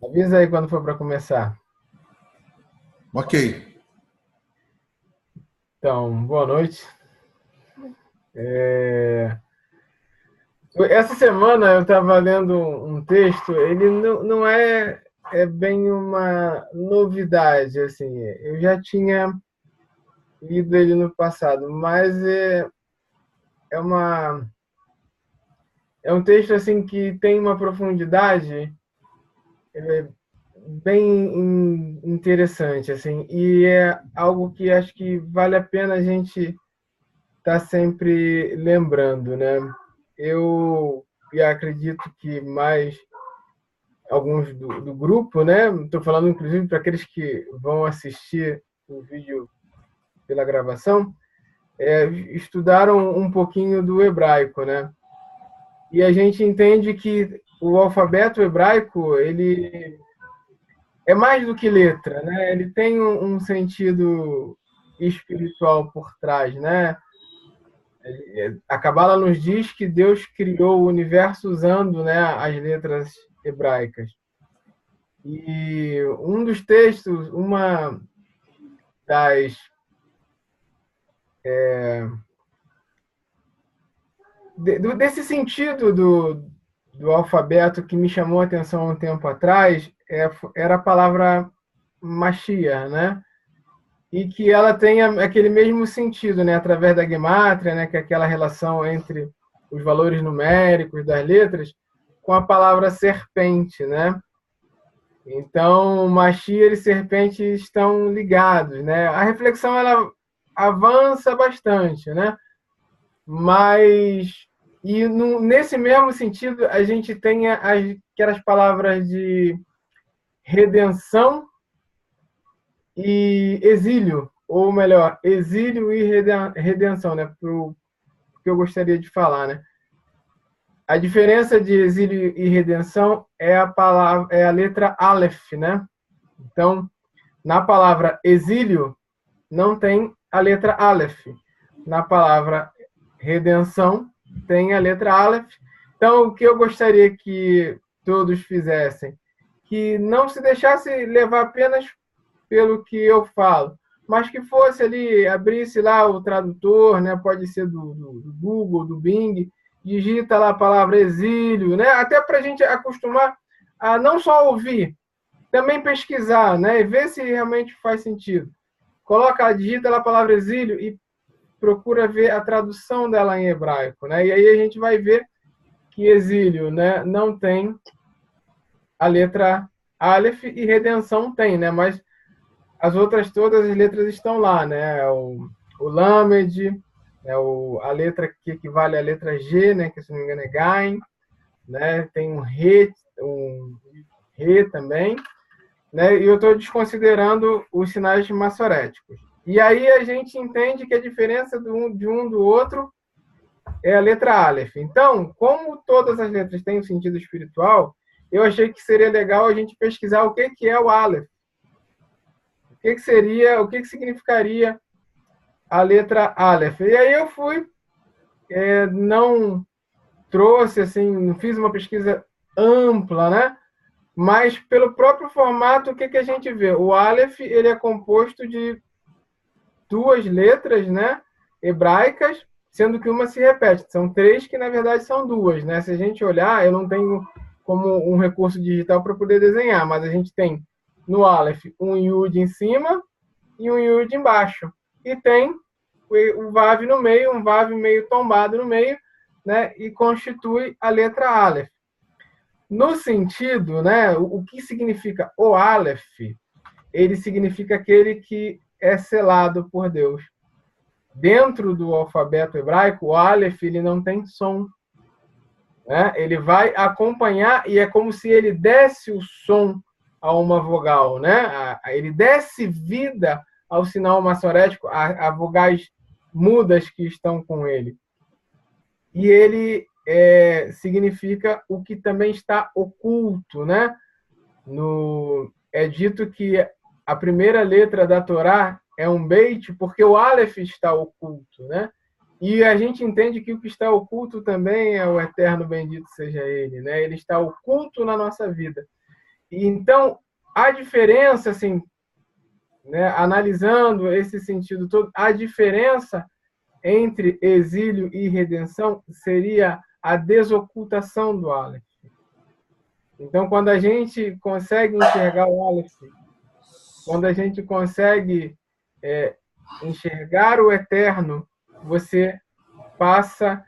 Avisa aí quando for para começar. Ok. Então, boa noite. É, Essa semana eu estava lendo um texto, ele não é bem uma novidade, assim, eu já tinha lido ele no passado, mas é, uma, é um texto assim que tem uma profundidade bem interessante, assim, e é algo que acho que vale a pena a gente estar sempre lembrando, né? Eu acredito que mais alguns do grupo, né? Estou falando inclusive para aqueles que vão assistir o vídeo pela gravação, estudaram um pouquinho do hebraico, né? E a gente entende que o alfabeto hebraico ele é mais do que letra, né? Ele tem um sentido espiritual por trás, né? A Cabala nos diz que Deus criou o universo usando, né, as letras hebraicas. E um dos textos, uma das desse sentido do alfabeto que me chamou a atenção há um tempo atrás era a palavra Mashiach, né? E que ela tem aquele mesmo sentido, né? Através da gemátria, né? Que é aquela relação entre os valores numéricos das letras com a palavra serpente, né? Então, Mashiach e serpente estão ligados, né? A reflexão ela avança bastante, né? Mas nesse mesmo sentido a gente tem aquelas palavras de redenção e exílio, ou melhor, exílio e redenção, né? Pro que eu gostaria de falar, né? A diferença de exílio e redenção é a palavra, é a letra Aleph, né? Então, na palavra exílio não tem a letra Aleph. Na palavra redenção tem a letra Aleph. Então, o que eu gostaria que todos fizessem, que não se deixasse levar apenas pelo que eu falo, mas que fosse ali, abrisse lá o tradutor, né? Pode ser do Google, do Bing, digita lá a palavra exílio, né? Até para a gente acostumar a não só ouvir, também pesquisar, né? E ver se realmente faz sentido. Coloca, digita lá a palavra exílio e procura ver a tradução dela em hebraico, né? E aí a gente vai ver que exílio, né, não tem a letra Aleph e redenção tem, né? Mas as outras todas as letras estão lá, né? O Lamed, a letra que equivale à letra G, né? Que se não me engano é Gain, né? Tem um Re também, né? E eu estou desconsiderando os sinais massoréticos. E aí a gente entende que a diferença de um do outro é a letra Aleph. Então, como todas as letras têm um sentido espiritual, eu achei que seria legal a gente pesquisar o que é o Aleph. O que seria, o que significaria a letra Aleph. E aí eu fui, não trouxe, assim, não fiz uma pesquisa ampla, né? Mas pelo próprio formato, o que a gente vê? O Aleph, ele é composto de duas letras, né, hebraicas, sendo que uma se repete. São três que, na verdade, são duas, né? Se a gente olhar, eu não tenho como um recurso digital para poder desenhar, mas a gente tem no Aleph um Yud em cima e um Yud embaixo. E tem o Vav no meio, um Vav meio tombado no meio, né? E constitui a letra Aleph. No sentido, né? O que significa o Aleph? Ele significa aquele que é selado por Deus. Dentro do alfabeto hebraico, o Aleph ele não tem som. Né? Ele vai acompanhar e é como se ele desse o som a uma vogal. Né? Ele desse vida ao sinal massorético, a vogais mudas que estão com ele. E ele significa o que também está oculto. Né? É dito que a primeira letra da Torá é um beit porque o Aleph está oculto, né? E a gente entende que o que está oculto também é o eterno bendito seja ele, né? Ele está oculto na nossa vida. Então, a diferença, assim, né, analisando esse sentido todo, a diferença entre exílio e redenção seria a desocultação do Aleph. Então, quando a gente consegue enxergar o Aleph, quando a gente consegue enxergar o eterno, você passa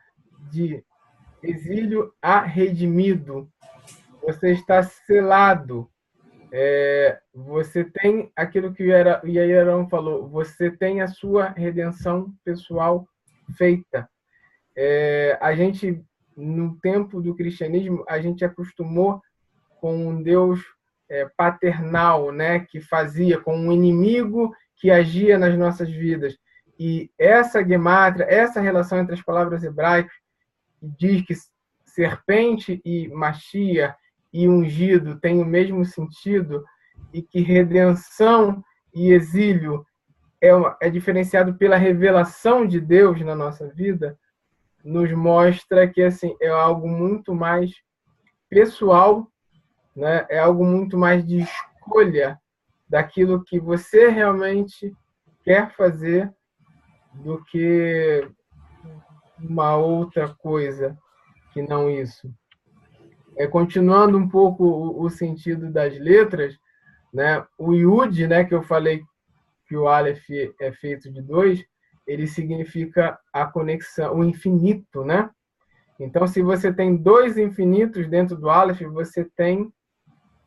de exílio a redimido. Você está selado. Você tem aquilo que o Yairão falou, você tem a sua redenção pessoal feita. A gente, no tempo do cristianismo, a gente acostumou com um Deus paternal, né, que fazia, com um inimigo que agia nas nossas vidas. E essa gemátria, essa relação entre as palavras hebraicas, que diz que serpente e Mashiach e ungido tem o mesmo sentido, e que redenção e exílio é diferenciado pela revelação de Deus na nossa vida, nos mostra que assim, é algo muito mais pessoal, né? É algo muito mais de escolha daquilo que você realmente quer fazer do que uma outra coisa que não isso. Continuando um pouco o sentido das letras, né? O Yud, né, que eu falei que o Aleph é feito de 2, ele significa a conexão, o infinito, né? Então, se você tem 2 infinitos dentro do Aleph, você tem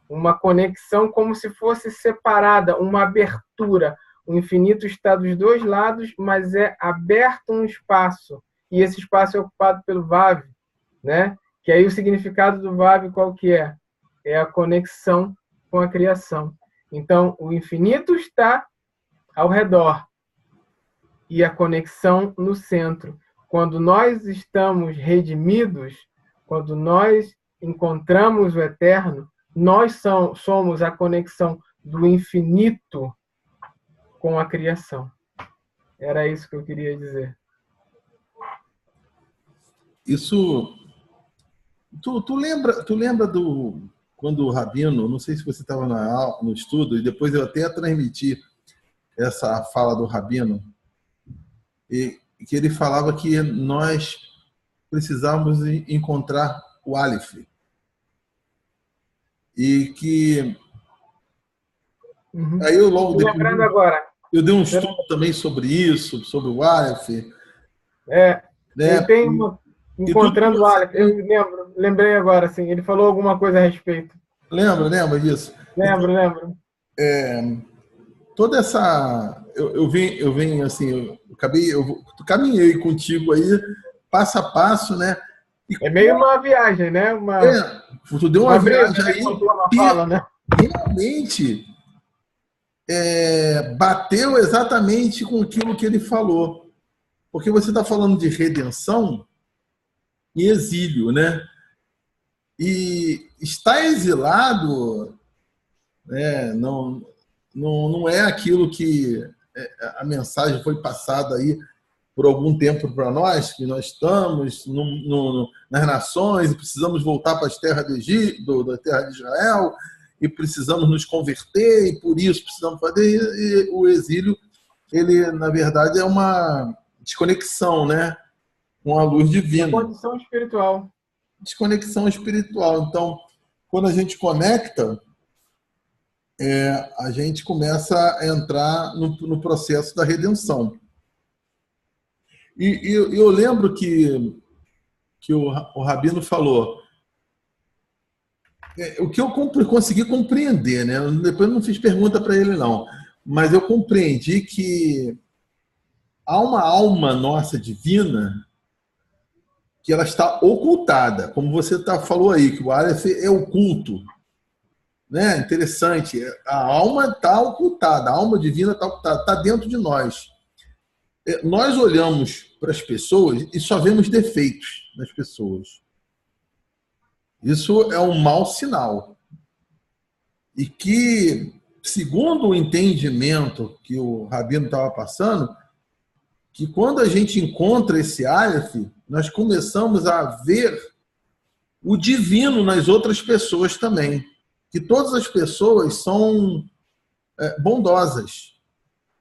uma conexão como se fosse separada, uma abertura. O infinito está dos 2 lados, mas é aberto um espaço. E esse espaço é ocupado pelo Vav, né? Que aí o significado do Vav qual que é? É a conexão com a criação. Então, o infinito está ao redor e a conexão no centro. Quando nós estamos redimidos, quando nós encontramos o eterno, nós somos a conexão do infinito com a criação. Era isso que eu queria dizer. Isso... Tu lembra do... Quando o Rabino, não sei se você estava no estudo, e depois eu até transmiti essa fala do Rabino, e que ele falava que nós precisávamos encontrar o Aleph. E que... Aí eu logo depois... Lembrando agora. Eu dei um estudo também sobre isso, sobre o Aleph. Né? Ele tem uma... Encontrando o Aleph. Eu lembrei agora, assim, ele falou alguma coisa a respeito. Lembra disso? Lembro. Toda essa... Eu vim assim, eu caminhei contigo aí, passo a passo, né? É meio uma viagem, né? Tu deu uma viagem aí fala, né? Realmente bateu exatamente com aquilo que ele falou. Porque você está falando de redenção e exílio, né? E estar exilado, né, não é aquilo que a mensagem foi passada aí por algum tempo para nós, que nós estamos nas nações e precisamos voltar para as terras da terra de Israel e precisamos nos converter e por isso precisamos fazer. E o exílio, ele, na verdade, é uma desconexão, né, com a luz divina. Desconexão espiritual. Desconexão espiritual. Então, quando a gente conecta, a gente começa a entrar no processo da redenção. E eu lembro que o Rabino falou, o que eu consegui compreender, né? Depois eu não fiz pergunta para ele, não, mas eu compreendi que há uma alma nossa divina que ela está ocultada, como você falou aí, que o Aleph é oculto. Né? Interessante. A alma está ocultada, a alma divina está ocultada, está dentro de nós. Nós olhamos para as pessoas e só vemos defeitos nas pessoas. Isso é um mau sinal. E que, segundo o entendimento que o Rabino estava passando, que quando a gente encontra esse Aleph, nós começamos a ver o divino nas outras pessoas também. que todas as pessoas são bondosas.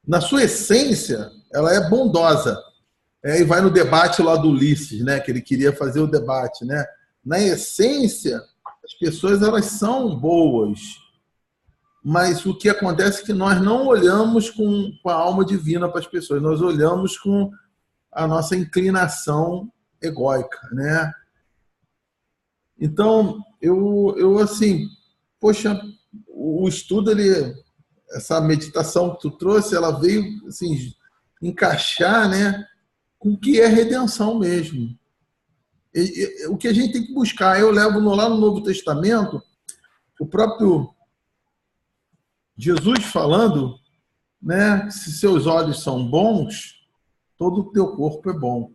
Na sua essência, ela é bondosa. E vai no debate lá do Ulisses, né? Que ele queria fazer o debate, né? Na essência, as pessoas elas são boas, mas o que acontece é que nós não olhamos com a alma divina para as pessoas, nós olhamos com a nossa inclinação egóica, né? Então, eu assim, poxa, o estudo, essa meditação que tu trouxe, ela veio assim, encaixar, né, com o que é redenção mesmo. O que a gente tem que buscar, eu levo lá no Novo Testamento, o próprio Jesus falando, né, que se seus olhos são bons, todo o teu corpo é bom.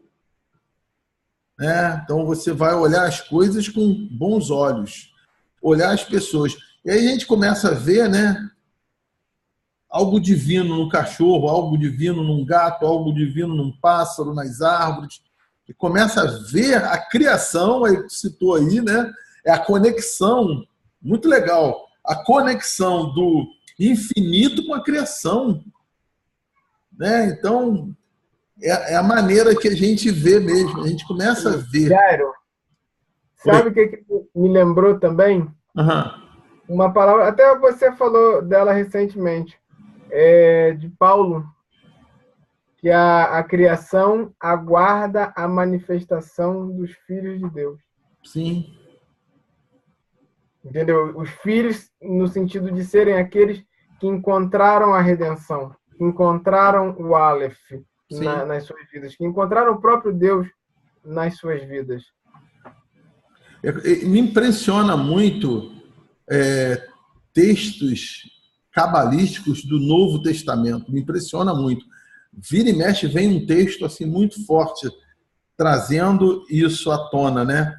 Né? Então você vai olhar as coisas com bons olhos, olhar as pessoas. E aí a gente começa a ver, né, algo divino no cachorro, algo divino num gato, algo divino num pássaro, nas árvores. E começa a ver a criação, aí citou aí, né? É a conexão, muito legal, a conexão do infinito com a criação. Né? Então, é a maneira que a gente vê mesmo, a gente começa a ver. Jairo, sabe o que me lembrou também? Uhum. Uma palavra, até você falou dela recentemente, de Paulo, que a criação aguarda a manifestação dos filhos de Deus. Sim. Entendeu? Os filhos, no sentido de serem aqueles que encontraram a redenção, que encontraram o Aleph nas suas vidas, que encontraram o próprio Deus nas suas vidas. Me impressiona muito textos cabalísticos do Novo Testamento, me impressiona muito. Vira e mexe vem um texto assim muito forte trazendo isso à tona, né?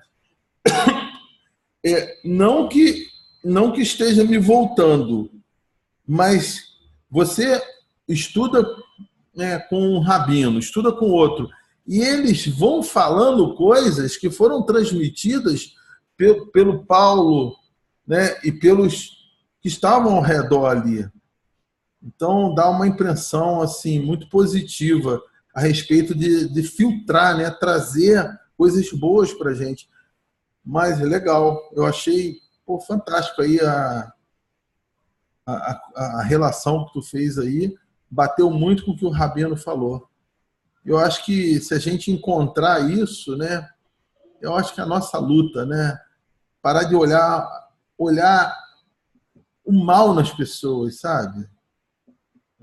Não que esteja me voltando, mas você estuda, né, com um rabino, estuda com outro, e eles vão falando coisas que foram transmitidas pelo Paulo, né, e pelos que estavam ao redor ali. Então, dá uma impressão assim muito positiva a respeito de filtrar, né, trazer coisas boas para a gente. Mas é legal, eu achei fantástico aí a relação que tu fez aí, bateu muito com o que o Rabino falou. Eu acho que se a gente encontrar isso, né, eu acho que a nossa luta, né, parar de olhar o mal nas pessoas, sabe?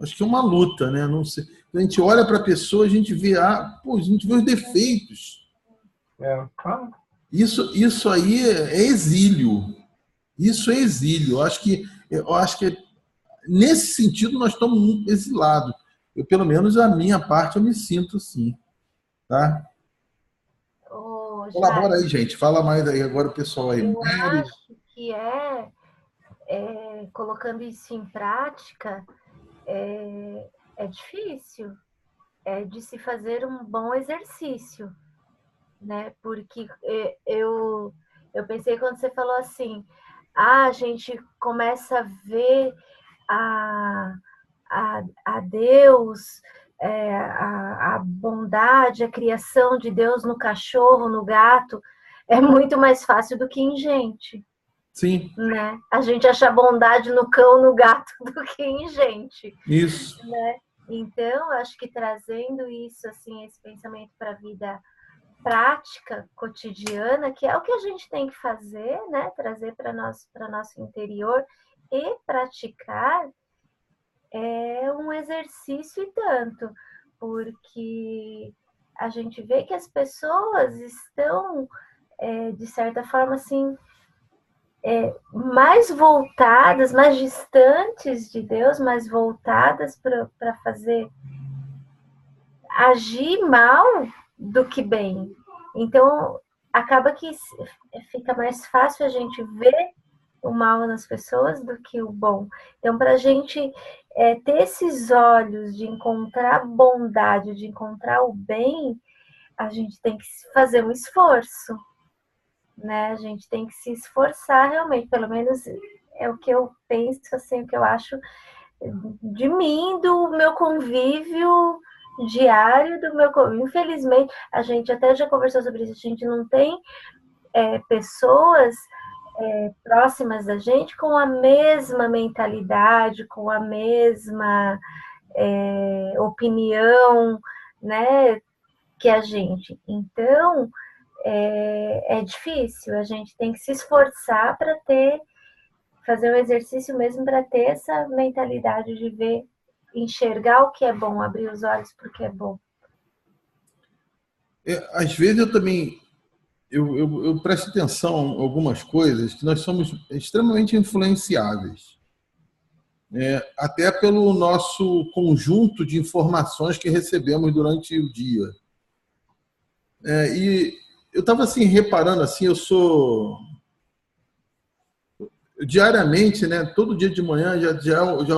Acho que é uma luta, né? Não sei. A gente olha para a pessoa, a gente vê, a gente vê os defeitos. Isso aí é exílio. Isso é exílio. Eu acho que nesse sentido nós estamos muito exilados. Eu, pelo menos a minha parte, eu me sinto assim, tá? Colabora aí, gente. Fala mais aí agora o pessoal aí. Eu acho que colocando isso em prática, é difícil. É de se fazer um bom exercício, né? Porque eu pensei quando você falou assim, a gente começa a ver a Deus, a bondade, a criação de Deus no cachorro, no gato, é muito mais fácil do que em gente. Sim. Né? A gente acha bondade no cão, no gato, do que em gente. Isso. Né? Então, acho que trazendo isso, assim, esse pensamento para a vida prática, cotidiana, que é o que a gente tem que fazer, né? Trazer para nosso interior e praticar, é um exercício e tanto, porque a gente vê que as pessoas estão, de certa forma, assim, mais voltadas, mais distantes de Deus, mais voltadas para fazer agir mal do que bem. Então, acaba que fica mais fácil a gente ver o mal nas pessoas do que o bom. Então, para a gente ter esses olhos de encontrar bondade, de encontrar o bem, a gente tem que fazer um esforço. Né? A gente tem que se esforçar realmente, pelo menos é o que eu penso, assim, o que eu acho de mim, do meu convívio diário, infelizmente, a gente até já conversou sobre isso, a gente não tem pessoas próximas da gente com a mesma mentalidade, com a mesma opinião, né, que a gente. Então, é difícil, a gente tem que se esforçar para fazer um exercício mesmo para ter essa mentalidade de ver, enxergar o que é bom, abrir os olhos para o que é bom. Às vezes eu também eu presto atenção em algumas coisas que nós somos extremamente influenciáveis, até pelo nosso conjunto de informações que recebemos durante o dia. E eu estava assim reparando assim, eu sou diariamente, né? Todo dia de manhã já é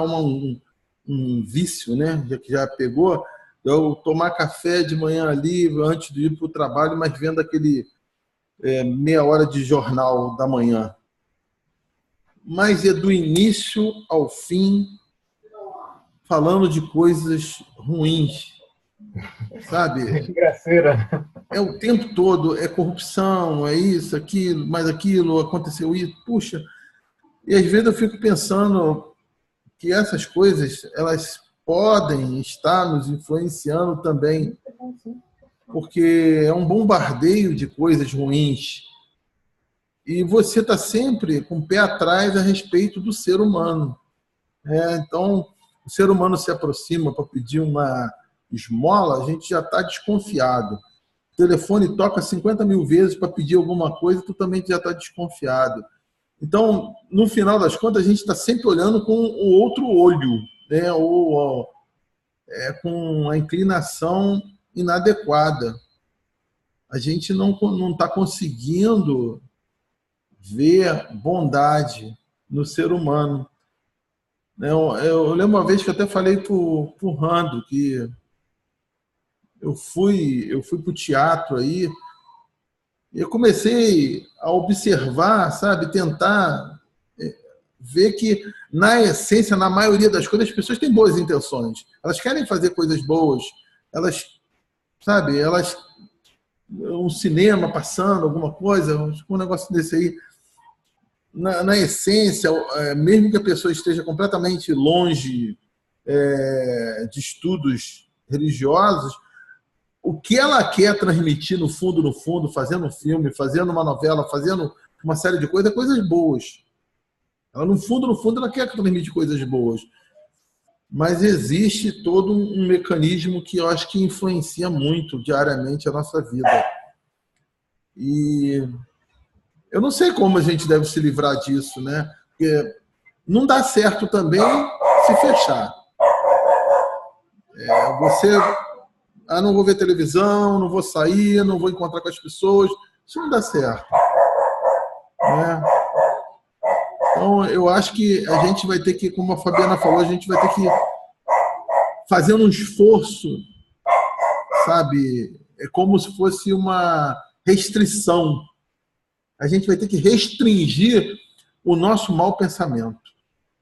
um vício, né? Já pegou eu tomar café de manhã ali antes de ir para o trabalho, mas vendo aquele meia hora de jornal da manhã. Mas é do início ao fim falando de coisas ruins, sabe? Desgraceira. É o tempo todo, é corrupção, é isso, aquilo, mais aquilo, aconteceu isso. Puxa, e às vezes eu fico pensando que essas coisas, elas podem estar nos influenciando também, porque é um bombardeio de coisas ruins. E você está sempre com o pé atrás a respeito do ser humano. Então, o ser humano se aproxima para pedir uma esmola, a gente já está desconfiado. O telefone toca 50 mil vezes para pedir alguma coisa, tu também já está desconfiado. Então, no final das contas, a gente está sempre olhando com o outro olho, né? Ou com a inclinação inadequada. A gente não está conseguindo ver bondade no ser humano. Eu lembro uma vez que eu até falei para o Rando que eu fui para o teatro aí e eu comecei a observar, sabe, tentar ver que, na essência, na maioria das coisas, as pessoas têm boas intenções. Elas querem fazer coisas boas. Elas, sabe, um cinema passando, alguma coisa, um negócio desse aí. Na essência, mesmo que a pessoa esteja completamente longe de estudos religiosos, o que ela quer transmitir no fundo, fazendo um filme, fazendo uma novela, fazendo uma série de coisas, é coisas boas. Ela, no fundo, ela quer transmitir coisas boas. Mas existe todo um mecanismo que eu acho que influencia muito diariamente a nossa vida. E eu não sei como a gente deve se livrar disso, né? Porque não dá certo também se fechar. Você, não vou ver televisão, não vou sair, não vou encontrar com as pessoas. Isso não dá certo. Né? Então, eu acho que a gente vai ter que, como a Fabiana falou, a gente vai ter que fazer um esforço, sabe? É como se fosse uma restrição. A gente vai ter que restringir o nosso mau pensamento.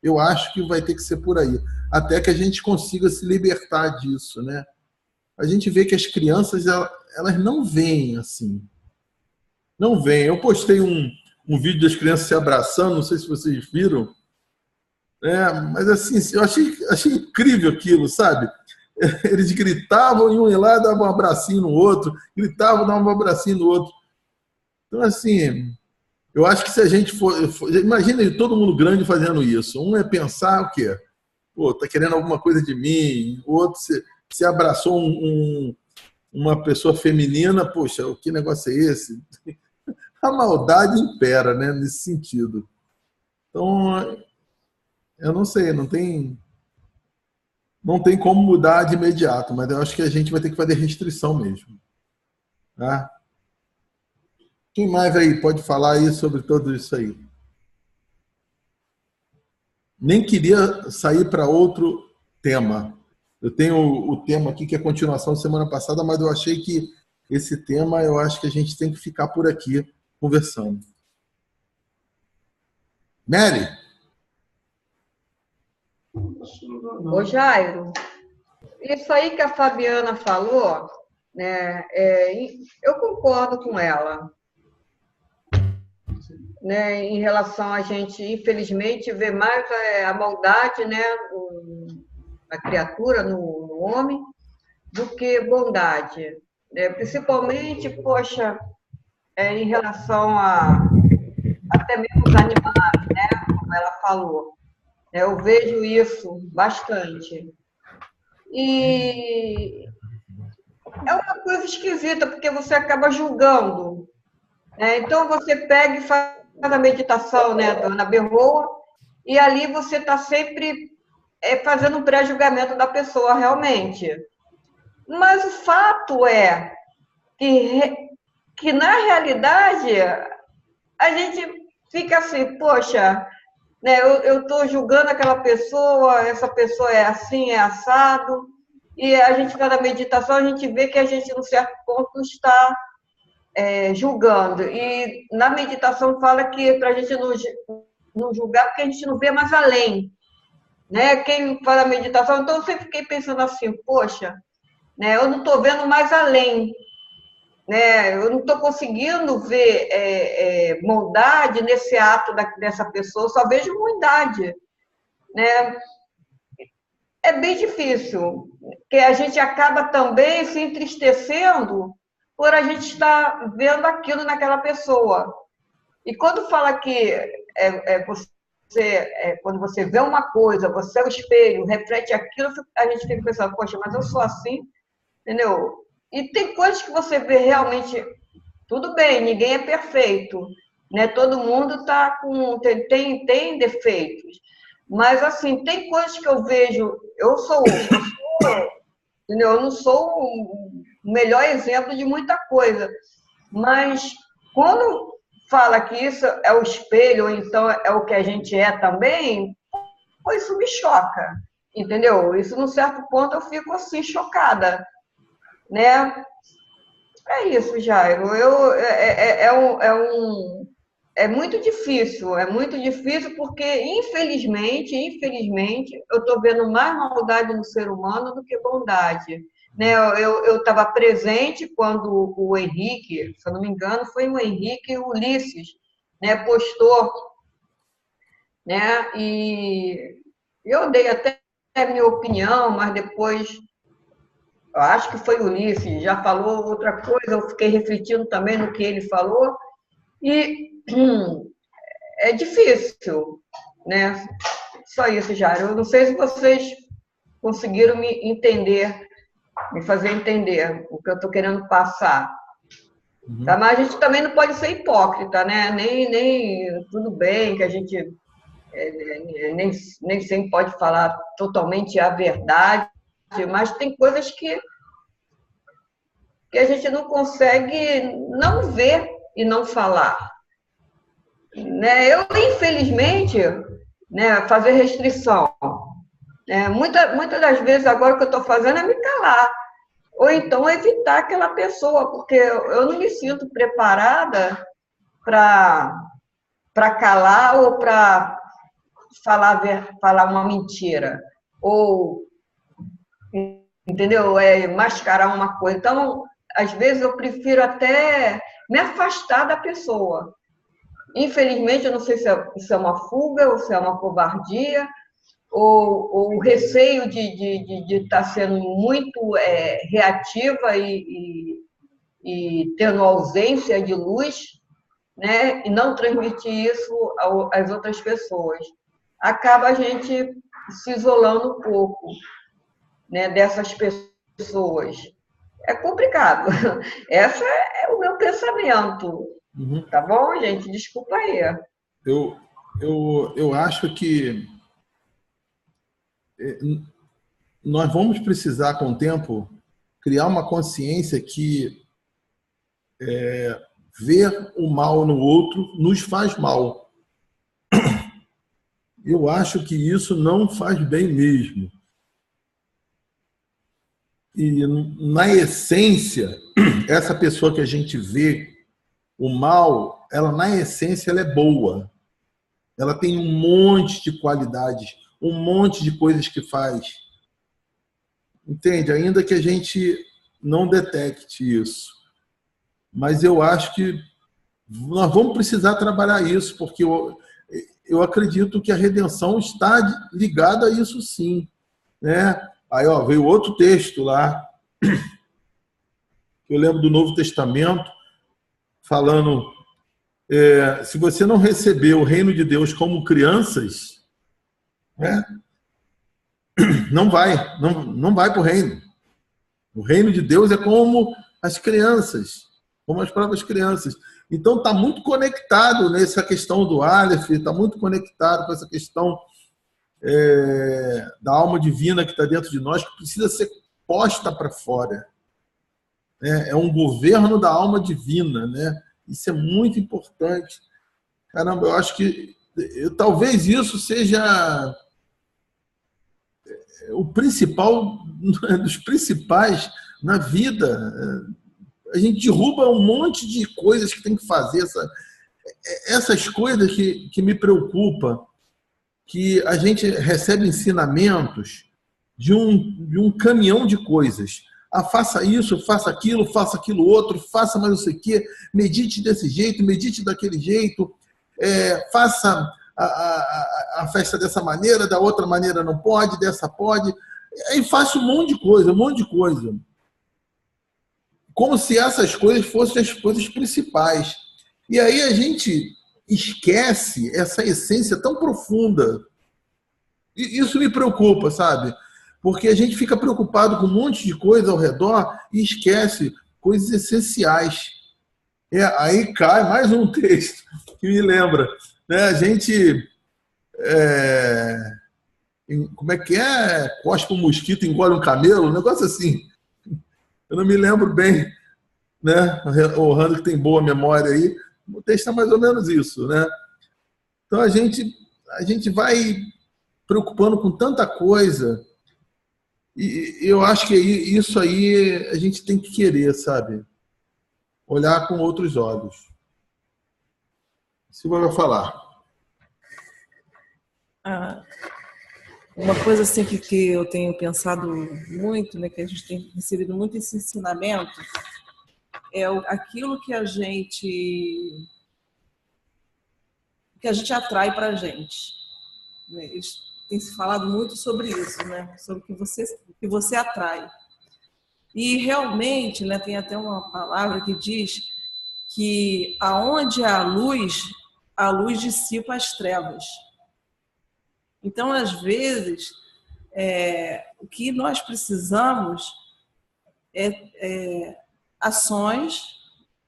Eu acho que vai ter que ser por aí. Até que a gente consiga se libertar disso, né? A gente vê que as crianças, elas não veem assim. Não veem. Eu postei um vídeo das crianças se abraçando, não sei se vocês viram. Mas assim, eu achei incrível aquilo, sabe? Eles gritavam, iam lá, davam um abracinho no outro, gritavam, davam um abracinho no outro. Então, assim, eu acho que se a gente imagina todo mundo grande fazendo isso. Um é pensar o quê? Pô, tá querendo alguma coisa de mim. O outro se abraçou uma pessoa feminina. Poxa, que negócio é esse? A maldade impera, né, nesse sentido. Então, eu não sei, não tem como mudar de imediato, mas eu acho que a gente vai ter que fazer restrição mesmo. Tá? Quem mais aí pode falar aí sobre tudo isso aí? Nem queria sair para outro tema. Eu tenho o tema aqui que é a continuação da semana passada, mas eu achei que esse tema, eu acho que a gente tem que ficar por aqui conversando. Mary? Ô Jairo, isso aí que a Fabiana falou, né, eu concordo com ela, né, em relação a gente, infelizmente, ver mais a maldade, né, na criatura, no homem, do que bondade. Né? Principalmente, poxa, em relação até mesmo os animais, né, como ela falou. Eu vejo isso bastante. E é uma coisa esquisita, porque você acaba julgando. Né? Então, você pega e faz a meditação, né, na Berroa, e ali você está sempre fazendo um pré-julgamento da pessoa, realmente. Mas o fato é que na realidade, a gente fica assim, poxa, né, eu estou julgando aquela pessoa, essa pessoa é assim, é assado, e a gente está na meditação, a gente vê que a gente, num certo ponto, está julgando. E na meditação fala que para a gente não julgar, porque a gente não vê mais além. Né? Quem faz a meditação, então eu sempre fiquei pensando assim, poxa, né, eu não estou vendo mais além. Né? Eu não estou conseguindo ver bondade nesse ato dessa pessoa, eu só vejo ruindade. Né? É bem difícil, porque a gente acaba também se entristecendo por a gente estar vendo aquilo naquela pessoa. E quando fala que quando você vê uma coisa, você é o espelho, reflete aquilo, a gente fica pensando, poxa, mas eu sou assim, entendeu? E tem coisas que você vê realmente, tudo bem, ninguém é perfeito, né? Todo mundo tem defeitos, mas assim, tem coisas que eu vejo, entendeu? Eu não sou o melhor exemplo de muita coisa, mas quando fala que isso é o espelho, ou então é o que a gente é também, isso me choca, entendeu? Isso, num certo ponto, eu fico assim, chocada, né? É isso, Jairo. É muito difícil porque, infelizmente, eu estou vendo mais maldade no ser humano do que bondade. Né? Eu estava presente quando o Henrique, se eu não me engano, foi o Henrique Ulisses, né, postou, né, e eu dei até a minha opinião, mas depois, eu acho que foi o Ulisses, já falou outra coisa, eu fiquei refletindo também no que ele falou, e é difícil, né? Só isso, Jário. Eu não sei se vocês conseguiram me fazer entender o que eu estou querendo passar. Uhum. Tá? Mas a gente também não pode ser hipócrita, né? Nem tudo bem que a gente nem sempre pode falar totalmente a verdade, mas tem coisas que a gente não consegue não ver e não falar. Né? Eu, infelizmente, né, fazer restrição. Muitas das vezes, agora o que eu estou fazendo é me calar. Ou então evitar aquela pessoa, porque eu não me sinto preparada para calar ou para falar uma mentira. Ou, entendeu? Mascarar uma coisa. Então, às vezes, eu prefiro até me afastar da pessoa. Infelizmente, eu não sei se isso é uma fuga ou se é uma covardia, ou o receio de estar sendo muito reativa e tendo ausência de luz, né? E não transmitir isso às outras pessoas. Acaba a gente se isolando um pouco, né, dessas pessoas. É complicado. Esse é o meu pensamento. Uhum. Tá bom, gente? Desculpa aí. Eu acho que nós vamos precisar, com o tempo, criar uma consciência que ver o mal no outro nos faz mal. Eu acho que isso não faz bem mesmo. E, na essência, essa pessoa que a gente vê o mal, ela, na essência, ela é boa. Ela tem um monte de qualidades um monte de coisas que faz. Entende? Ainda que a gente não detecte isso. Mas eu acho que nós vamos precisar trabalhar isso, porque eu acredito que a redenção está ligada a isso sim. Né? Aí veio outro texto lá, eu lembro do Novo Testamento, falando, se você não receber o reino de Deus como crianças, né, não vai para o reino. O reino de Deus é como as crianças, como as próprias crianças. Então está muito conectado nessa questão do Aleph, está muito conectado com essa questão da alma divina que está dentro de nós, que precisa ser posta para fora. É um governo da alma divina, né? Isso é muito importante. Caramba, eu acho que talvez isso seja o principal, dos principais na vida. A gente derruba um monte de coisas que tem que fazer. Essas coisas que me preocupam, que a gente recebe ensinamentos de um caminhão de coisas. Faça isso, faça aquilo outro, faça mais não sei o quê, medite desse jeito, medite daquele jeito, faça a festa dessa maneira, da outra maneira não pode, dessa pode. Aí faça um monte de coisa. Como se essas coisas fossem as coisas principais. E aí a gente esquece essa essência tão profunda. E isso me preocupa, sabe? Porque a gente fica preocupado com um monte de coisa ao redor e esquece coisas essenciais. Aí cai mais um texto que me lembra. Né? A gente... como é que é? Cospe um mosquito, engole um camelo? Um negócio assim. Eu não me lembro bem, né? O Rando, que tem boa memória aí, o texto é mais ou menos isso, né? Então a gente vai preocupando com tanta coisa, e eu acho que isso aí a gente tem que querer, sabe? Olhar com outros olhos. Silvia vai falar. Uma coisa assim que eu tenho pensado muito, né, que a gente tem recebido muito esse ensinamento, é aquilo que a gente atrai para a gente. Eles têm se falado muito sobre isso, né, sobre o que você atrai. E realmente, né, tem até uma palavra que diz que aonde há a luz dissipa as trevas. Então, às vezes, o que nós precisamos é ações,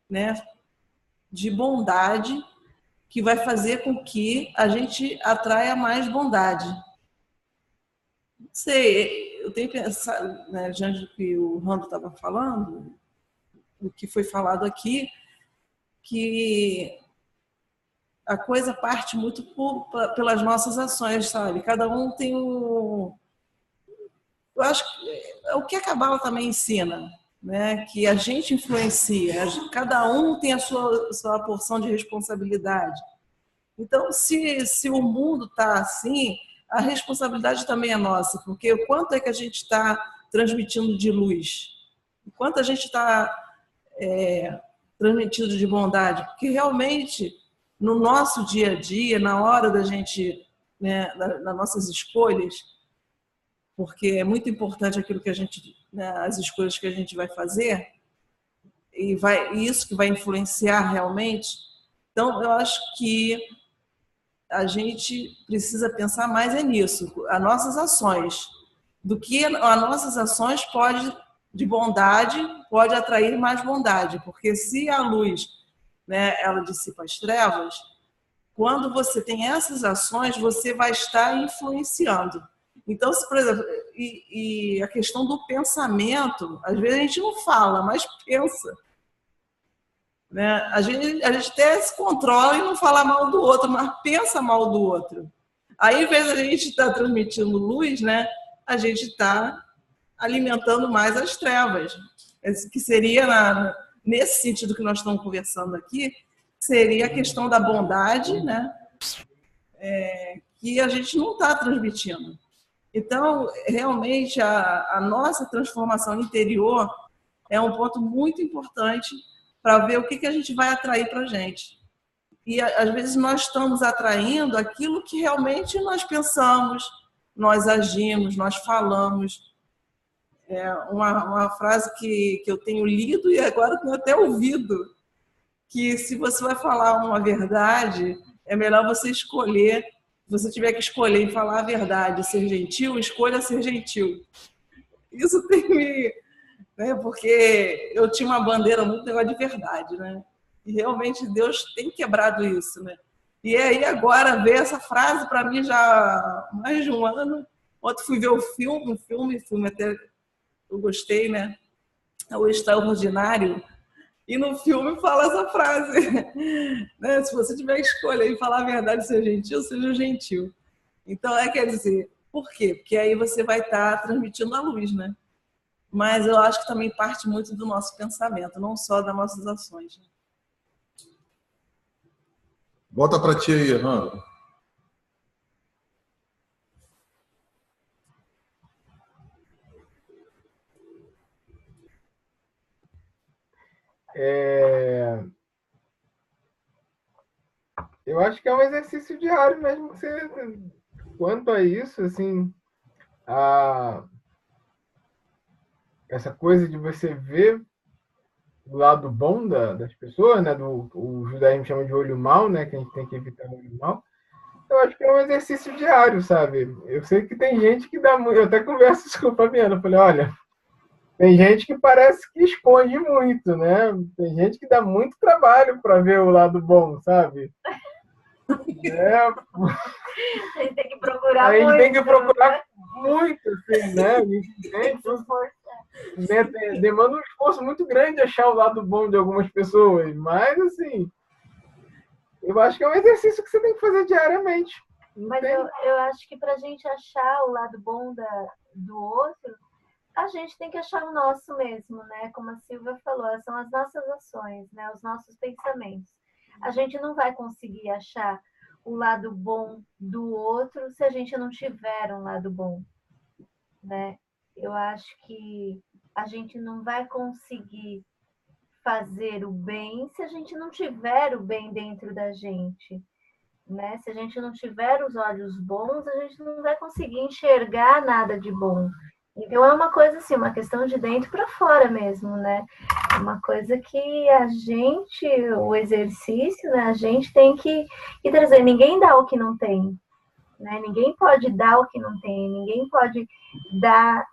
né, de bondade que vai fazer com que a gente atraia mais bondade. Não sei, eu tenho pensado, né, diante do que o Rando estava falando, o que foi falado aqui, que a coisa parte muito pelas nossas ações, sabe? Cada um tem Eu acho que é o que a Cabala também ensina, né? Que a gente influencia, cada um tem a sua porção de responsabilidade. Então, se o mundo está assim, a responsabilidade também é nossa, porque o quanto é que a gente está transmitindo de luz? O quanto a gente está transmitindo de bondade? Porque realmente, no nosso dia a dia, na hora da gente, né, nas nossas escolhas, porque é muito importante aquilo que a gente, né, as escolhas que a gente vai fazer, e isso que vai influenciar realmente. Então, eu acho que a gente precisa pensar mais nisso, as nossas ações, do que as nossas ações de bondade pode atrair mais bondade, porque se a luz, né, ela dissipa as trevas, quando você tem essas ações, você vai estar influenciando. Então, por exemplo, e a questão do pensamento, às vezes a gente não fala, mas pensa. Né? A gente até se controla e não fala mal do outro, mas pensa mal do outro. Aí, ao invés de a gente estar transmitindo luz, né, a gente está alimentando mais as trevas. Que seria, nesse sentido que nós estamos conversando aqui, seria a questão da bondade, né? que a gente não está transmitindo. Então, realmente, a nossa transformação interior é um ponto muito importante para ver o que a gente vai atrair para a gente. E, às vezes, nós estamos atraindo aquilo que realmente nós pensamos, nós agimos, nós falamos. É uma frase que eu tenho lido e agora tenho até ouvido, que se você vai falar uma verdade, é melhor você escolher. Se você tiver que escolher e falar a verdade, ser gentil, escolha ser gentil. Isso tem me... Né, porque eu tinha uma bandeira muito negócio de verdade, né? E realmente Deus tem quebrado isso, né? E aí agora ver essa frase para mim já há mais de um ano. Ontem fui ver o filme até eu gostei, né? É O Extraordinário. E no filme fala essa frase, né? Se você tiver que escolher e falar a verdade e ser gentil, seja gentil. Então, quer dizer, por quê? Porque aí você vai estar transmitindo a luz, né? Mas eu acho que também parte muito do nosso pensamento, não só das nossas ações. Né? Volta para ti aí, Randa. Eu acho que é um exercício diário mesmo. Você, quanto a isso, assim, essa coisa de você ver o lado bom das pessoas, né? O judaísmo chama de olho mau, né? Que a gente tem que evitar o olho mau. Eu acho que é um exercício diário, sabe? Eu sei que tem gente que dá muito. Eu até converso isso com o Fabiano. Eu falei, olha, tem gente que parece que esconde muito, né? Tem gente que dá muito trabalho para ver o lado bom, sabe? A gente tem que procurar a gente muito. Tem que procurar muito, assim, né? Demanda um esforço muito grande achar o lado bom de algumas pessoas, mas, assim, eu acho que é um exercício que você tem que fazer diariamente. Mas eu acho que para a gente achar o lado bom do outro, a gente tem que achar o nosso mesmo, né? Como a Silvia falou, são as nossas ações, né? Os nossos pensamentos. A gente não vai conseguir achar o lado bom do outro se a gente não tiver um lado bom, né? Eu acho que a gente não vai conseguir fazer o bem se a gente não tiver o bem dentro da gente, né? Se a gente não tiver os olhos bons, a gente não vai conseguir enxergar nada de bom. Então é uma coisa assim, uma questão de dentro para fora mesmo, né? Uma coisa que a gente, o exercício, né? A gente tem que trazer. Ninguém dá o que não tem, né? Ninguém pode dar o que não tem. Ninguém pode dar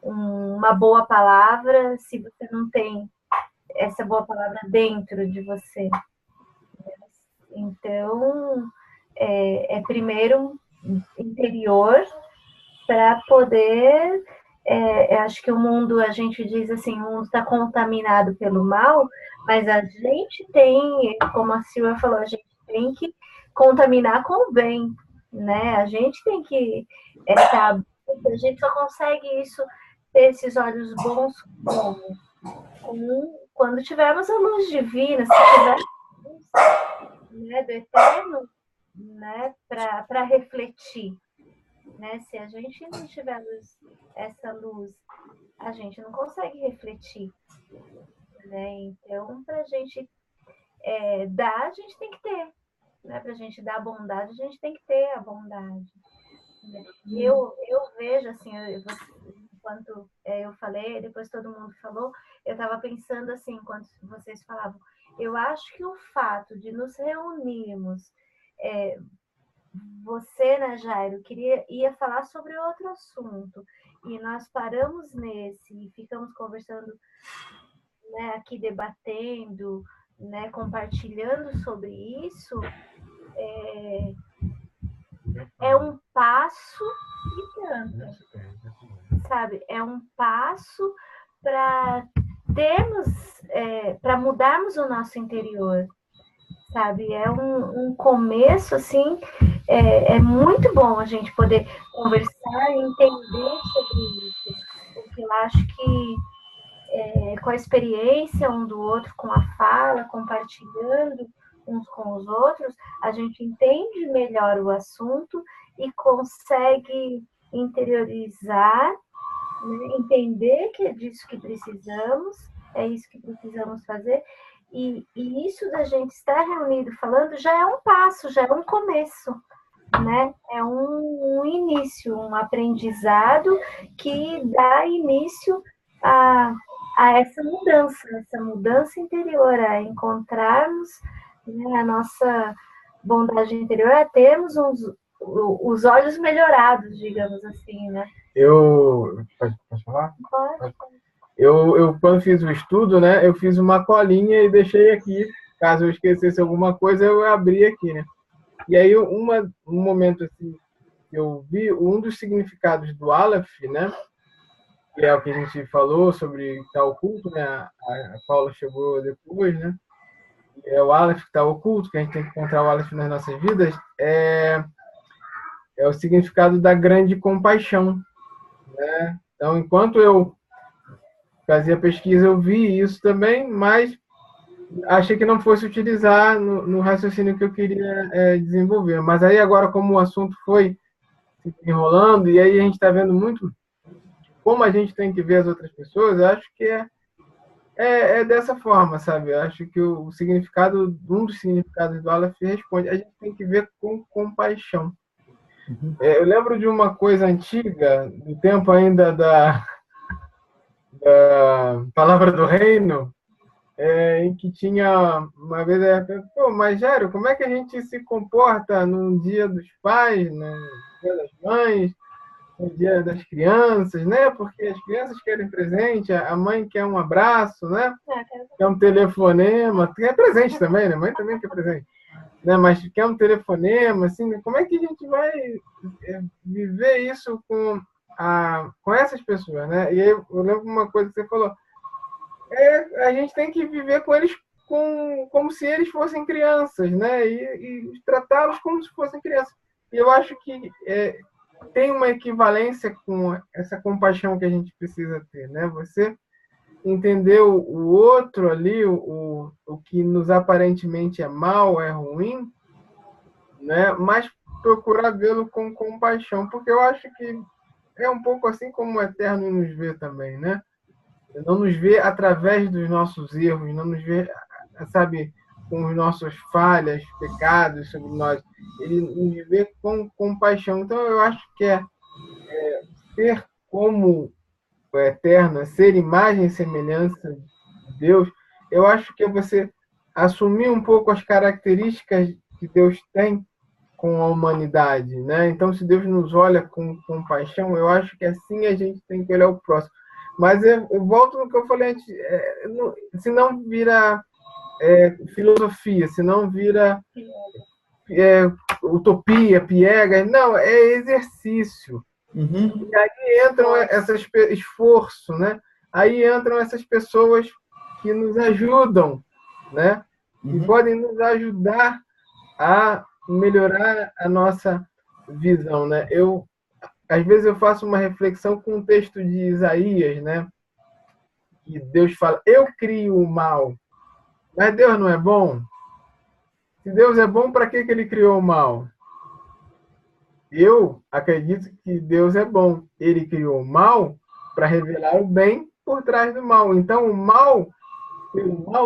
uma boa palavra se você não tem essa boa palavra dentro de você. Então, primeiro interior para poder... acho que o mundo, a gente diz assim, o mundo está contaminado pelo mal, mas a gente tem, como a Silvia falou, a gente tem que contaminar com o bem, né? A gente tem que a gente só consegue isso, ter esses olhos bons quando tivermos a luz divina, se tivermos a luz, né, do eterno, né, para refletir. Né? Se a gente não tiver essa luz, a gente não consegue refletir. Né? Então, para a gente dar, a gente tem que ter. Né? Para a gente dar a bondade, a gente tem que ter a bondade. Né? Eu vejo, assim, enquanto eu falei, depois todo mundo falou, eu estava pensando assim, enquanto vocês falavam, eu acho que o fato de nos reunirmos, você, né, Jairo, ia falar sobre outro assunto, e nós paramos nesse e ficamos conversando, né, aqui debatendo, né, compartilhando sobre isso, é um passo e tanto, sabe? É um passo para termos, para mudarmos o nosso interior, sabe? É um começo, assim, é muito bom a gente poder conversar e entender sobre isso, porque eu acho que com a experiência um do outro, com a fala, compartilhando, uns com os outros, a gente entende melhor o assunto e consegue interiorizar, né? Entender que é disso que precisamos, é isso que precisamos fazer. E isso da gente estar reunido falando já é um passo, já é um começo, né? É um início, um aprendizado que dá início a essa mudança interior, a encontrarmos, né, a nossa bondade interior, a termos os olhos melhorados, digamos assim, né? Pode falar? Pode. Eu, quando fiz o estudo, né, eu fiz uma colinha e deixei aqui. Caso eu esquecesse alguma coisa, eu abri aqui, né? E aí, um momento assim, eu vi um dos significados do Aleph, né? Que é o que a gente falou sobre estar oculto, né? A Paula chegou depois, né? É o Aleph que está oculto, que a gente tem que encontrar o Aleph nas nossas vidas, é o significado da grande compaixão, né? Então, enquanto eu fazia pesquisa, eu vi isso também, mas achei que não fosse utilizar no raciocínio que eu queria desenvolver. Mas aí agora, como o assunto foi se enrolando, e aí a gente está vendo muito como a gente tem que ver as outras pessoas, eu acho que é dessa forma, sabe? Eu acho que um dos significados do Aleph responde. A gente tem que ver com compaixão. Eu lembro de uma coisa antiga, do tempo ainda da Palavra do Reino, em que tinha uma vez, mas Jairo, como é que a gente se comporta no Dia dos Pais, no Dia das Mães, no Dia das Crianças, né? Porque as crianças querem presente, a mãe quer um abraço, né? Quer um telefonema, quer presente também, né? A mãe também quer presente, né? Mas quer um telefonema, assim, né? Como é que a gente vai viver isso com essas pessoas, né? E aí eu lembro uma coisa que você falou, a gente tem que viver com eles como se eles fossem crianças, né? E tratá-los como se fossem crianças. E eu acho que tem uma equivalência com essa compaixão que a gente precisa ter, né? Você entender o outro ali, o que nos aparentemente é mal, é ruim, né? Mas procurar vê-lo com compaixão, porque eu acho que é um pouco assim como o Eterno nos vê também, né? Não nos vê através dos nossos erros, não nos vê, sabe, com as nossas falhas, pecados sobre nós. Ele nos vê com compaixão. Então, eu acho que ser como o Eterno, ser imagem e semelhança de Deus, eu acho que é você assumir um pouco as características que Deus tem com a humanidade, né? Então, se Deus nos olha com compaixão, eu acho que assim a gente tem que olhar o próximo. Mas eu volto no que eu falei antes, se não vira filosofia, se não vira utopia, piegas, não, é exercício. Uhum. E aí entram esforço, né? Aí entram essas pessoas que nos ajudam, né? E podem nos ajudar a melhorar a nossa visão, né? Às vezes eu faço uma reflexão com o texto de Isaías, né? Que Deus fala, eu crio o mal, mas Deus não é bom? Se Deus é bom, para que ele criou o mal? Eu acredito que Deus é bom. Ele criou o mal para revelar o bem por trás do mal. Então, o mal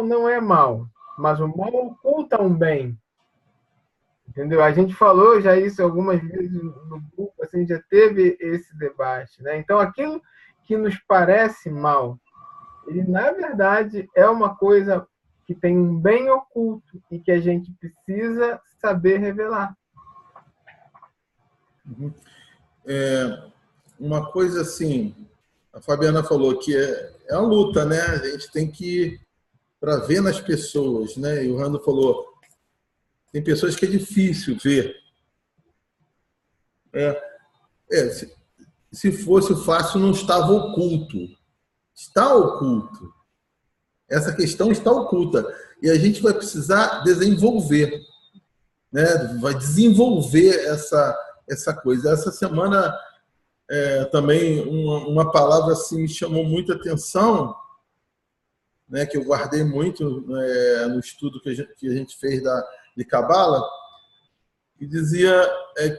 não é mal, mas o mal oculta um bem. Entendeu? A gente falou já isso algumas vezes no grupo, assim, já teve esse debate, né? Então, aquilo que nos parece mal, ele, na verdade, é uma coisa que tem um bem oculto e que a gente precisa saber revelar. Uma coisa assim, a Fabiana falou que é a luta, né? A gente tem que para ver nas pessoas, né? E o Rando falou, tem pessoas que é difícil ver. Se fosse fácil, não estava oculto. Está oculto. Essa questão está oculta. E a gente vai precisar desenvolver, né? Vai desenvolver essa coisa. Essa semana também uma palavra assim me chamou muita atenção, né, que eu guardei muito no estudo que a gente fez de Cabala, que dizia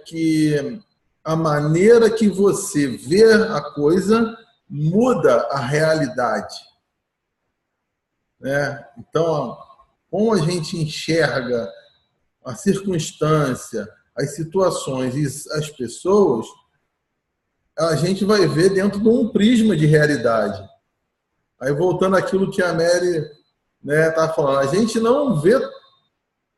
que a maneira que você vê a coisa muda a realidade, né? Então, como a gente enxerga a circunstância, as situações e as pessoas, a gente vai ver dentro de um prisma de realidade. Aí, voltando àquilo que a Mary tá falando, a gente não vê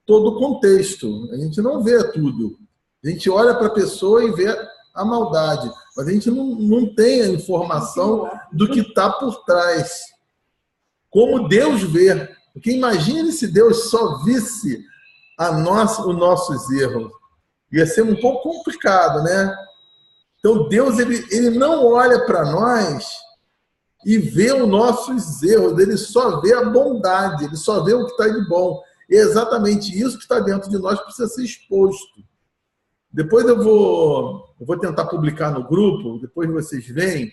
todo o contexto, a gente não vê tudo. A gente olha para a pessoa e vê a maldade, mas a gente não tem a informação do que está por trás. Como Deus vê. Porque imagine se Deus só visse os nossos erros. Ia ser um pouco complicado, né? Então Deus ele não olha para nós e vê os nossos erros, ele só vê a bondade, ele só vê o que está de bom. E é exatamente isso que está dentro de nós que precisa ser exposto. Depois eu vou tentar publicar no grupo, depois vocês veem.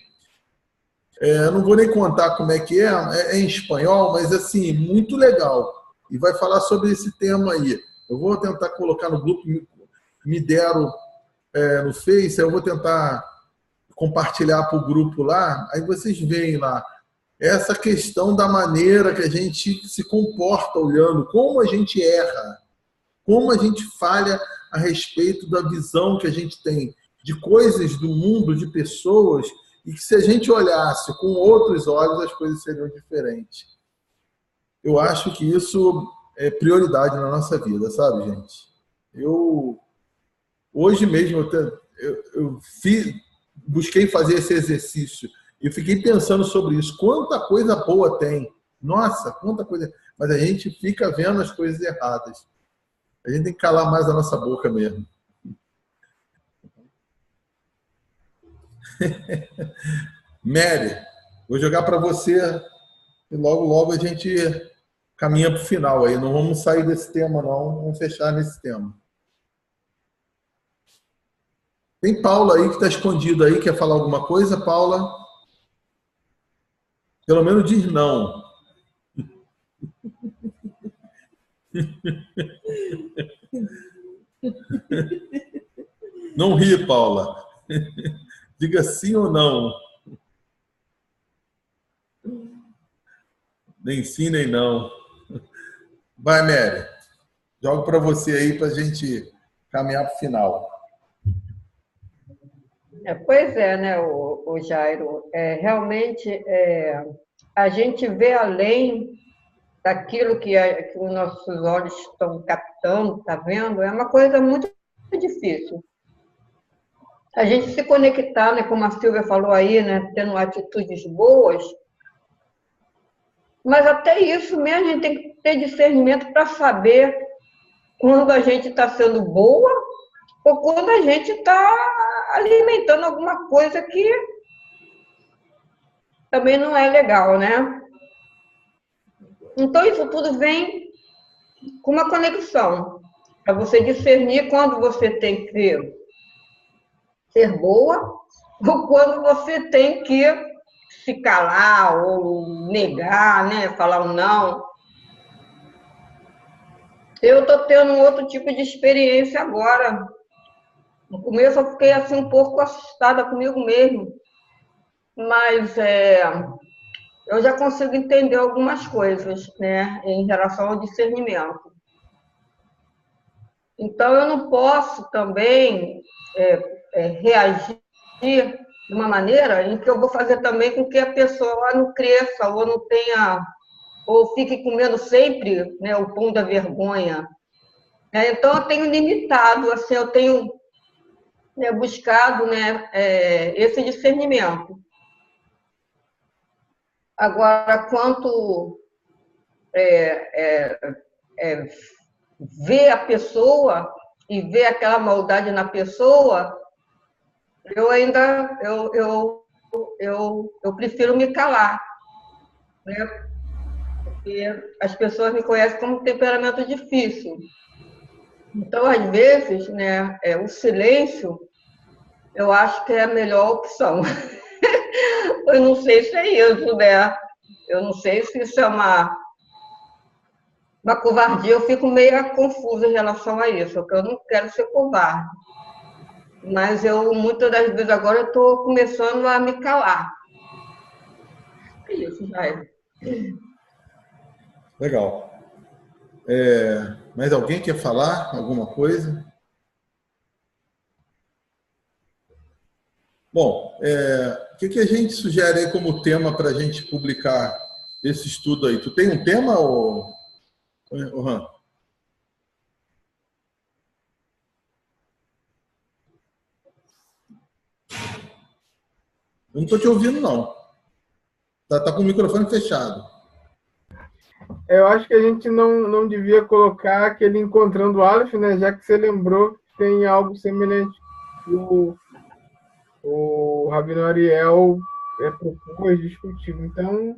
Eu não vou nem contar como é que é em espanhol, mas assim, muito legal. E vai falar sobre esse tema aí. Eu vou tentar colocar no grupo, me deram no Face, eu vou tentar compartilhar para o grupo lá, aí vocês veem lá essa questão da maneira que a gente se comporta olhando, como a gente erra, como a gente falha a respeito da visão que a gente tem de coisas do mundo, de pessoas, e que se a gente olhasse com outros olhos, as coisas seriam diferentes. Eu acho que isso é prioridade na nossa vida, sabe, gente? Hoje mesmo, eu busquei fazer esse exercício e fiquei pensando sobre isso. Quanta coisa boa tem. Nossa, quanta coisa. Mas a gente fica vendo as coisas erradas. A gente tem que calar mais a nossa boca mesmo. Mary, vou jogar para você e logo a gente caminha para o final aí. Não vamos sair desse tema, não. Vamos fechar nesse tema. Tem Paula aí que está escondida aí. Quer falar alguma coisa, Paula? Pelo menos diz não. Não ri, Paula. Diga sim ou não. Nem sim, nem não. Vai, Mary. Jogo para você aí para a gente caminhar para o final. Pois é, né, o Jairo? Realmente, a gente vê além daquilo que os nossos olhos estão captando, tá vendo? É uma coisa muito difícil. A gente se conectar, né, como a Silvia falou aí, né, tendo atitudes boas, mas até isso mesmo a gente tem que ter discernimento para saber quando a gente está sendo boa ou quando a gente está alimentando alguma coisa que também não é legal, né? Então, isso tudo vem com uma conexão, para você discernir quando você tem que ser boa ou quando você tem que se calar ou negar, né? Falar um não. Eu estou tendo um outro tipo de experiência agora. No começo eu fiquei assim um pouco assustada comigo mesmo, mas eu já consigo entender algumas coisas, né, em relação ao discernimento. Então eu não posso também reagir de uma maneira em que eu vou fazer também com que a pessoa não cresça ou não tenha, ou fique com medo sempre, né, o pum da vergonha. Então eu tenho limitado, assim, eu tenho buscado, né, esse discernimento. Agora, quanto ver a pessoa e ver aquela maldade na pessoa, eu prefiro me calar, né? Porque as pessoas me conhecem como temperamento difícil. Então, às vezes, né, o silêncio, eu acho que é a melhor opção. Eu não sei se é isso, né? Eu não sei se isso é uma covardia, eu fico meio confusa em relação a isso, porque eu não quero ser covarde. Mas eu, muitas das vezes agora, eu estou começando a me calar. É isso, Jair. Legal. Mais alguém quer falar alguma coisa? Bom, o que a gente sugere aí como tema para a gente publicar esse estudo aí? Tu tem um tema, Han? Eu não estou te ouvindo, não. Tá com o microfone fechado. Eu acho que a gente não devia colocar aquele Encontrando o Aleph, né? Já que você lembrou que tem algo semelhante que o Rabino Ariel propôs, discutiu. Então,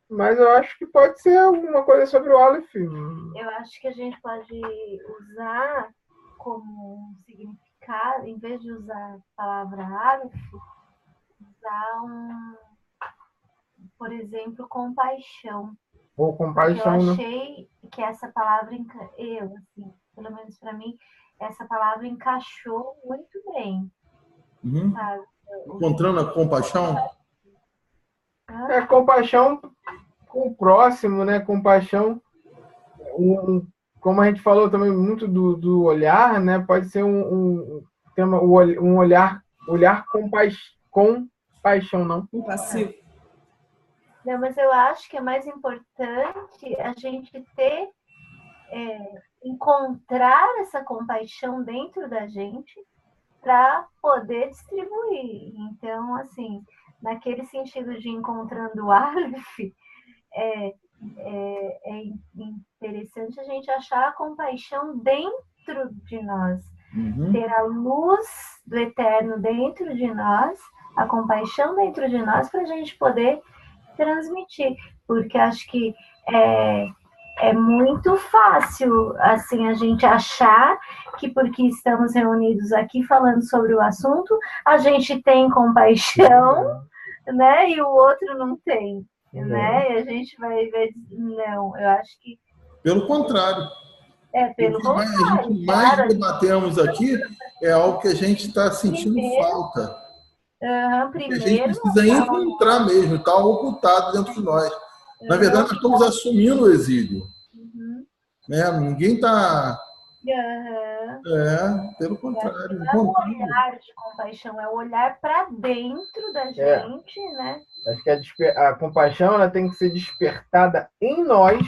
mas eu acho que pode ser alguma coisa sobre o Aleph. Eu acho que a gente pode usar como um significado, em vez de usar a palavra Aleph, usar por exemplo, compaixão. Ou compaixão, eu né? achei que essa palavra, pelo menos para mim, essa palavra encaixou muito bem. Sabe? Encontrando a compaixão? Compaixão com o próximo, né? Compaixão, como a gente falou também muito do olhar, né? Pode ser um olhar compaixão, não? Compassivo. Não, mas eu acho que é mais importante a gente encontrar essa compaixão dentro da gente para poder distribuir. Então, assim, naquele sentido de encontrando o Aleph, é interessante a gente achar a compaixão dentro de nós, ter a luz do eterno dentro de nós, a compaixão dentro de nós, para a gente poder transmitir, porque acho que é muito fácil assim a gente achar que porque estamos reunidos aqui falando sobre o assunto, a gente tem compaixão, né? E o outro não tem, né? E a gente vai ver, não, eu acho que pelo contrário. Pelo contrário. A gente mais debatemos aqui é algo que a gente está sentindo falta. Primeiro, a gente precisa encontrar mesmo, está ocultado dentro de nós. Na verdade, nós estamos assumindo o exílio. Né? Ninguém está... pelo contrário. Não é um olhar de compaixão, é o olhar para dentro da gente, né? Acho que a compaixão ela tem que ser despertada em nós,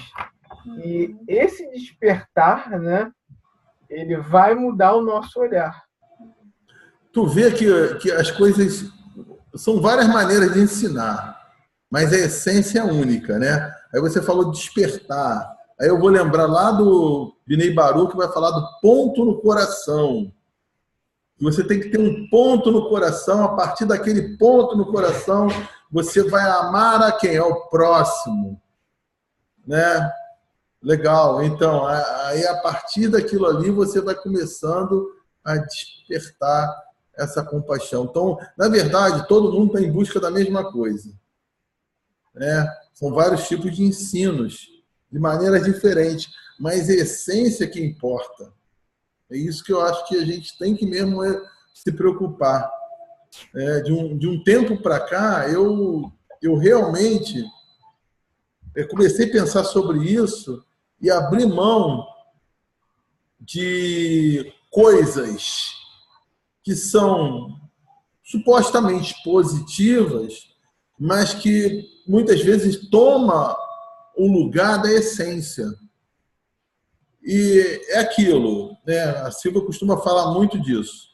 e esse despertar, né, ele vai mudar o nosso olhar. Tu vê que as coisas... São várias maneiras de ensinar, mas a essência é única, né? Aí você falou de despertar. Aí eu vou lembrar lá do Binei Baruch, que vai falar do ponto no coração. Você tem que ter um ponto no coração, a partir daquele ponto no coração, você vai amar a quem? É o próximo. Né? Legal. Então, aí a partir daquilo ali, você vai começando a despertar essa compaixão. Então, na verdade, todo mundo está em busca da mesma coisa. Né? São vários tipos de ensinos, de maneiras diferentes, mas a essência que importa. É isso que eu acho que a gente tem que mesmo se preocupar. De um tempo para cá, eu realmente comecei a pensar sobre isso e abrir mão de coisas que são supostamente positivas, mas que muitas vezes toma o lugar da essência. E é aquilo, né? A Silvia costuma falar muito disso.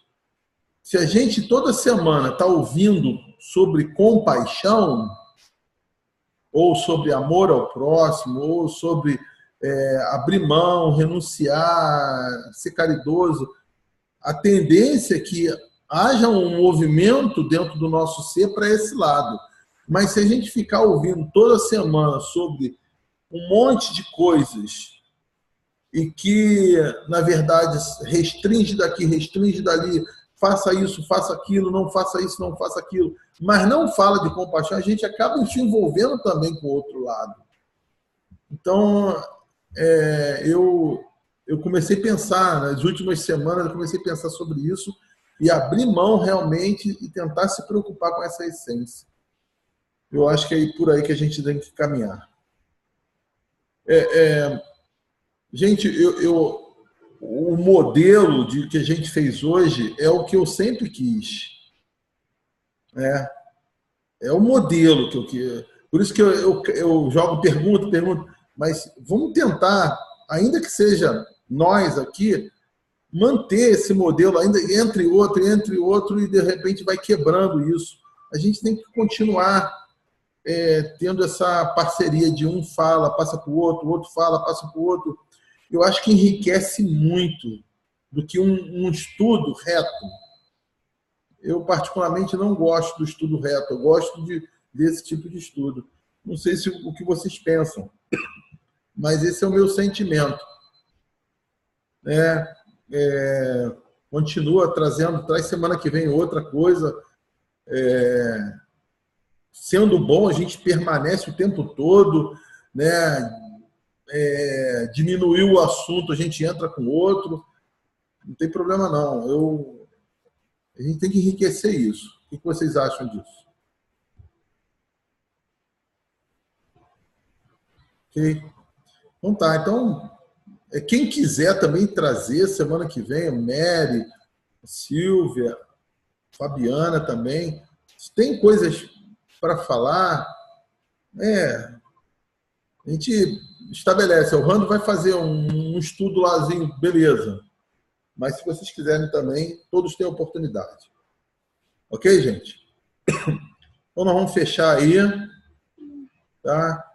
Se a gente toda semana está ouvindo sobre compaixão, ou sobre amor ao próximo, ou sobre abrir mão, renunciar, ser caridoso, a tendência é que haja um movimento dentro do nosso ser para esse lado. Mas se a gente ficar ouvindo toda semana sobre um monte de coisas e que, na verdade, restringe daqui, restringe dali, faça isso, faça aquilo, não faça isso, não faça aquilo, mas não fala de compaixão, a gente acaba se envolvendo também com o outro lado. Então, eu comecei a pensar, nas últimas semanas, eu comecei a pensar sobre isso e abrir mão realmente e tentar se preocupar com essa essência. Eu acho que é por aí que a gente tem que caminhar. Gente, o modelo que a gente fez hoje é o que eu sempre quis. É o modelo que eu quero. Por isso que eu jogo pergunta, mas vamos tentar, ainda que seja nós aqui, manter esse modelo ainda entre outro, e de repente vai quebrando isso. A gente tem que continuar tendo essa parceria de um fala, passa para o outro fala, passa para o outro. Eu acho que enriquece muito do que um estudo reto. Eu, particularmente, não gosto do estudo reto, eu gosto desse tipo de estudo. Não sei o que vocês pensam, mas esse é o meu sentimento. Continua traz semana que vem outra coisa. Sendo bom, a gente permanece o tempo todo, né? Diminuiu o assunto, a gente entra com outro. Não tem problema, não. A gente tem que enriquecer isso. O que vocês acham disso? Ok? Então tá. Então, quem quiser também trazer semana que vem, a Mary, a Silvia, a Fabiana também. Se tem coisas para falar, a gente estabelece. O Rando vai fazer um estudo lázinho, beleza. Mas se vocês quiserem também, todos têm oportunidade. Ok, gente? Então nós vamos fechar aí. Tá?